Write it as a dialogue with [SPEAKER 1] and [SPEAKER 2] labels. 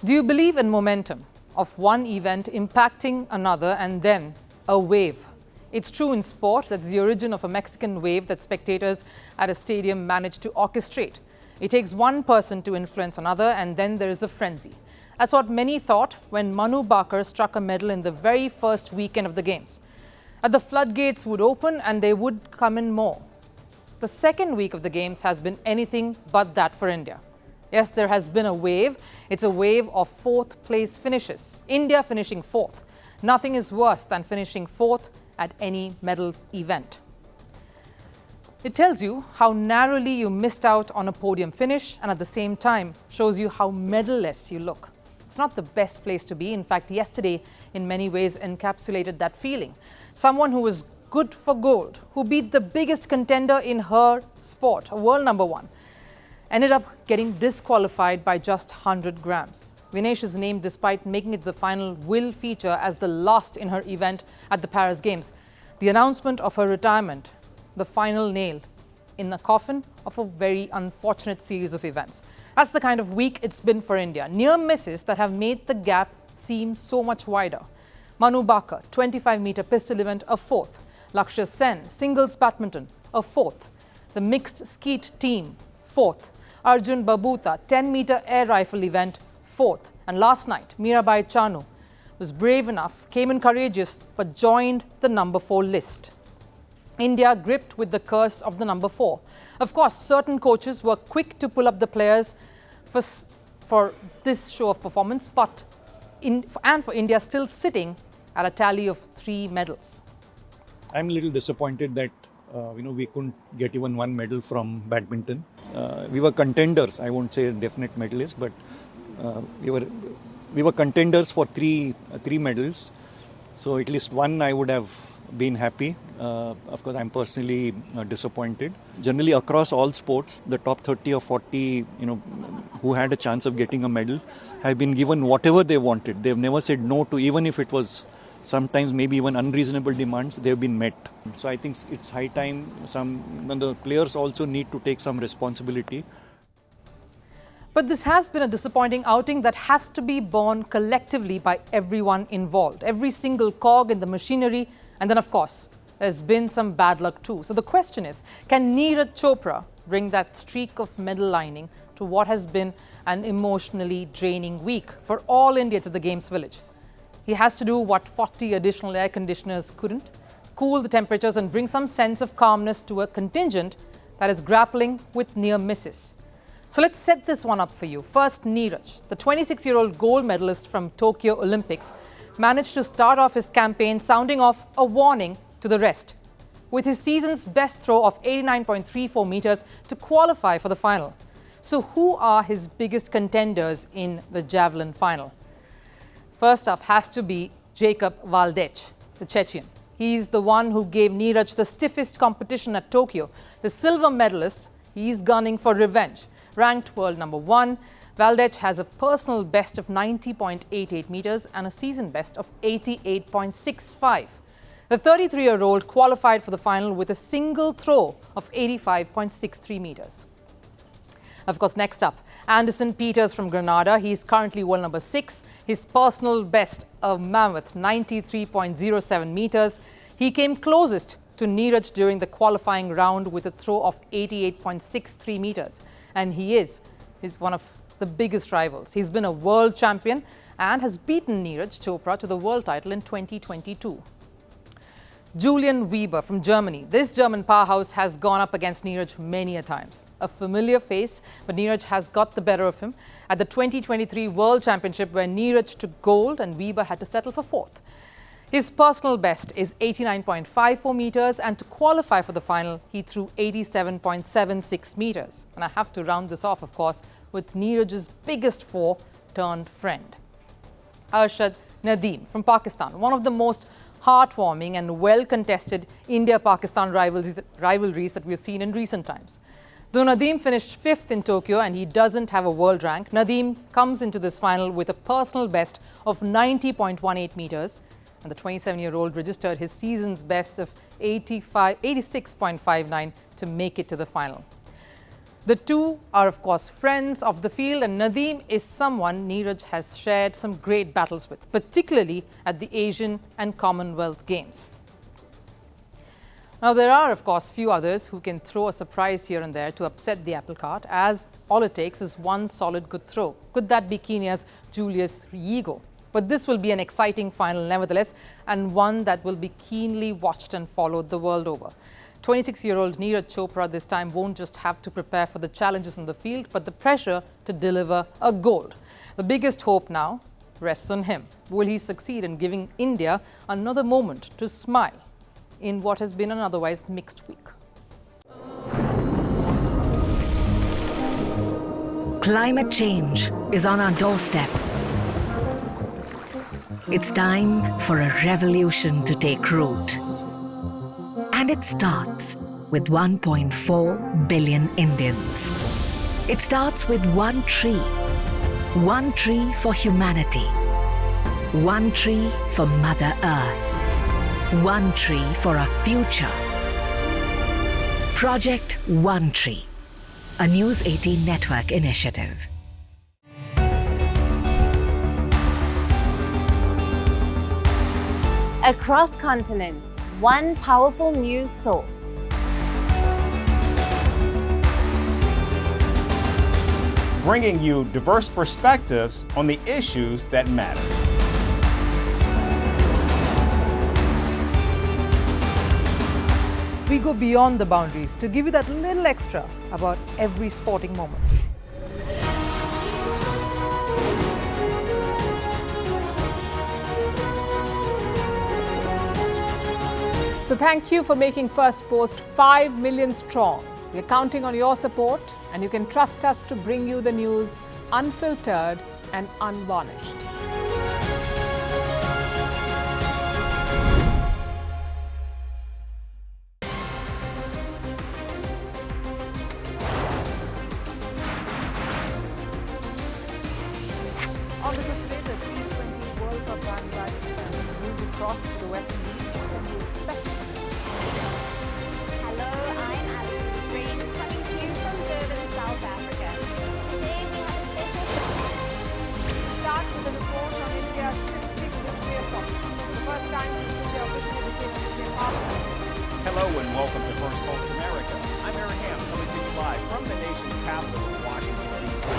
[SPEAKER 1] Do you believe in momentum of one event impacting another and then a wave? It's true in sport. That's the origin of a Mexican wave that spectators at a stadium managed to orchestrate. It takes one person to influence another, and then there is a frenzy. That's what many thought when Manu Bhaker struck a medal in the very first weekend of the Games. That the floodgates would open and they would come in more. The second week of the Games has been anything but that for India. Yes, there has been a wave. It's a wave of fourth place finishes. India finishing fourth. Nothing is worse than finishing fourth at any medals event. It tells you how narrowly you missed out on a podium finish, and at the same time shows you how medalless you look. It's not the best place to be. In fact, yesterday in many ways encapsulated that feeling. Someone who was good for gold, who beat the biggest contender in her sport, a world number one, ended up getting disqualified by just 100 grams. Vinesh's name, despite making it to the final, will feature as the last in her event at the Paris Games. The announcement of her retirement, the final nail in the coffin of a very unfortunate series of events. That's the kind of week it's been for India. Near misses that have made the gap seem so much wider. Manu Bhaker, 25-meter pistol event, a fourth. Lakshya Sen, singles badminton, a fourth. The mixed skeet team, fourth. Arjun Babuta, 10-meter air rifle event, fourth. And last night, Mirabai Chanu was brave enough, came in courageous, but joined the number 4 list. India gripped with the curse of the number 4. Of course, certain coaches were quick to pull up the players for this show of performance, but for India still sitting at a tally of 3 medals.
[SPEAKER 2] I'm a little disappointed that we couldn't get even one medal from badminton. We were contenders. I won't say definite medalists, but we were contenders for three medals. So at least one I would have been happy. Of course, I'm personally disappointed. Generally, across all sports, the top 30 or 40, who had a chance of getting a medal, have been given whatever they wanted. They've never said no to, even if it was sometimes maybe even unreasonable demands, they've been met. So I think it's high time the players also need to take some responsibility.
[SPEAKER 1] But this has been a disappointing outing that has to be borne collectively by everyone involved, every single cog in the machinery. And then, of course, there's been some bad luck too. So the question is, can Neeraj Chopra bring that streak of medal lining to what has been an emotionally draining week for all Indians at the Games Village? He has to do what 40 additional air conditioners couldn't: cool the temperatures and bring some sense of calmness to a contingent that is grappling with near misses. So let's set this one up for you. First, Neeraj, the 26-year-old gold medalist from Tokyo Olympics, managed to start off his campaign sounding off a warning to the rest, with his season's best throw of 89.34 meters to qualify for the final. So who are his biggest contenders in the Javelin final? First up has to be Jacob Valdech, the Chechen. He's the one who gave Neeraj the stiffest competition at Tokyo. The silver medalist, he's gunning for revenge. Ranked world number 1, Valdech has a personal best of 90.88 meters and a season best of 88.65. The 33-year-old qualified for the final with a single throw of 85.63 meters. Of course, next up, Anderson Peters from Grenada. He's currently world number 6. His personal best, a mammoth 93.07 meters. He came closest to Neeraj during the qualifying round with a throw of 88.63 meters. And he's one of the biggest rivals. He's been a world champion and has beaten Neeraj Chopra to the world title in 2022. Julian Weber from Germany. This German powerhouse has gone up against Neeraj many a times. A familiar face, but Neeraj has got the better of him at the 2023 World Championship, where Neeraj took gold and Weber had to settle for 4th. His personal best is 89.54 meters, and to qualify for the final, he threw 87.76 meters. And I have to round this off, of course, with Neeraj's biggest foe turned friend. Arshad Nadeem from Pakistan, one of the most heartwarming and well-contested India-Pakistan rivalries that we've seen in recent times. Though Nadeem finished 5th in Tokyo and he doesn't have a world rank, Nadeem comes into this final with a personal best of 90.18 meters, and the 27-year-old registered his season's best of 86.59 to make it to the final. The two are, of course, friends of the field, and Nadeem is someone Neeraj has shared some great battles with, particularly at the Asian and Commonwealth Games. Now, there are, of course, few others who can throw a surprise here and there to upset the apple cart, as all it takes is one solid good throw. Could that be Kenya's Julius Yigo? But this will be an exciting final nevertheless, and one that will be keenly watched and followed the world over. 26-year-old Neeraj Chopra this time won't just have to prepare for the challenges in the field, but the pressure to deliver a gold. The biggest hope now rests on him. Will he succeed in giving India another moment to smile in what has been an otherwise mixed week?
[SPEAKER 3] Climate change is on our doorstep. It's time for a revolution to take root. And it starts with 1.4 billion Indians. It starts with one tree for humanity, one tree for Mother Earth, one tree for our future. Project One Tree, a News 18 network initiative.
[SPEAKER 4] Across continents, one powerful news source.
[SPEAKER 5] Bringing you diverse perspectives on the issues that matter.
[SPEAKER 1] We go beyond the boundaries to give you that little extra about every sporting moment.
[SPEAKER 6] So thank you for making Firstpost 5 million strong. We're counting on your support, and you can trust us to bring you the news unfiltered and unvarnished.
[SPEAKER 1] Obviously today, the T20 World Cup bandwagon has moved across to the West Indies. What can you expect from this?
[SPEAKER 7] Hello, I'm Alison Green, coming to you from Durban, South Africa. Today we have a special show.
[SPEAKER 6] We'll start with a report on India's shifting nuclear posture. The first time since India officially became a nuclear power.
[SPEAKER 5] Hello and welcome to Firstpost America. I'm Abraham, coming to you live from the nation's capital, Washington, D.C.